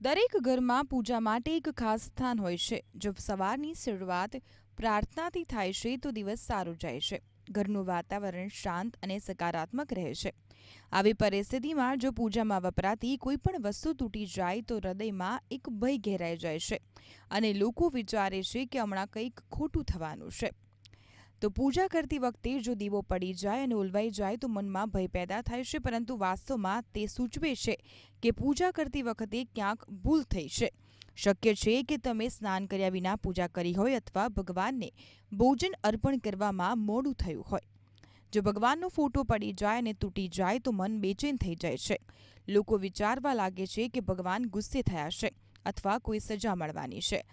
દરેક ઘરમાં પૂજા માટે એક ખાસ સ્થાન હોય છે. જો સવારની શરૂઆત પ્રાર્થનાથી થાય છે તો દિવસ સારો જાય છે. ઘરનું વાતાવરણ શાંત અને સકારાત્મક રહે છે. આવી પરિસ્થિતિમાં જો પૂજામાં વપરાતી કોઈ પણ વસ્તુ તૂટી જાય તો હૃદયમાં એક ભય ઘેરાઈ જાય છે અને લોકો વિચારે છે કે હમણાં કંઈક ખોટું થવાનું છે. તો પૂજા કરતી વખતે જો દીવો પડી જાય અને ઉલવાઈ જાય તો મનમાં ભય પેદા થાય છે, પરંતુ વાસ્તવમાં તે સૂચવે છે કે પૂજા કરતી વખતે ક્યાંક ભૂલ થઈ છે. શક્ય છે કે તમે સ્નાન કર્યા વિના પૂજા કરી હોય અથવા ભગવાનને ભોજન અર્પણ કરવામાં મોડું થયું હોય. જો ભગવાનનો ફોટો પડી જાય અને તૂટી જાય તો મન બેચેન થઈ જાય છે. લોકો વિચારવા લાગે છે કે ભગવાન ગુસ્સે થયા છે અથવા કોઈ સજા મળવાની છે.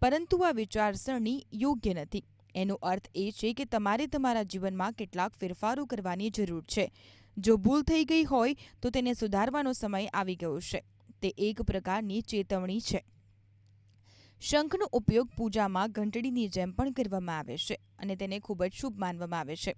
પરંતુ આ વિચારસરણી યોગ્ય નથી. એનો અર્થ એ છે કે તમારે તમારા જીવનમાં કેટલાક ફેરફારો કરવાની જરૂર છે. જો ભૂલ થઈ ગઈ હોય તો તેને સુધારવાનો સમય આવી ગયો છે. તે એક પ્રકારની ચેતવણી છે. શંખનો ઉપયોગ પૂજામાં ઘંટડીની જેમ પણ કરવામાં આવે છે અને તેને ખૂબ જ શુભ માનવામાં આવે છે.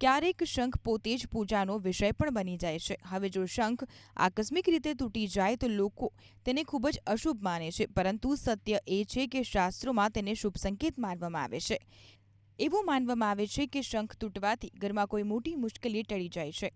ક્યારેક શંખ પોતે જ પૂજાનો વિષય પણ બની જાય છે. હવે જો શંખ આકસ્મિક રીતે તૂટી જાય તો લોકો તેને ખૂબ જ અશુભ માને છે, પરંતુ સત્ય એ છે કે શાસ્ત્રોમાં તેને શુભ સંકેત માનવામાં આવે છે. એવું માનવામાં આવે છે કે શંખ તૂટવાથી ઘરમાં કોઈ મોટી મુશ્કેલી ટળી જાય છે.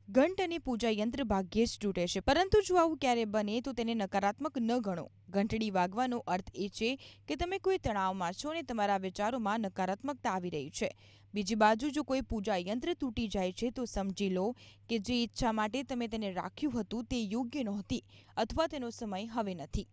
ઘંટ અને પૂજા યંત્ર ભાગ્યે જ તૂટે છે, પરંતુ જો આવું ક્યારે બને તો તેને નકારાત્મક ન ગણો. ઘંટડી વાગવાનો અર્થ એ છે કે તમે કોઈ તણાવમાં છો અને તમારા વિચારોમાં નકારાત્મકતા આવી રહી છે. બીજી બાજુ જો કોઈ પૂજા યંત્ર તૂટી જાય છે તો સમજી લો કે જે ઈચ્છા માટે તમે તેને રાખ્યું હતું તે યોગ્ય નહોતી અથવા તેનો સમય હવે નથી.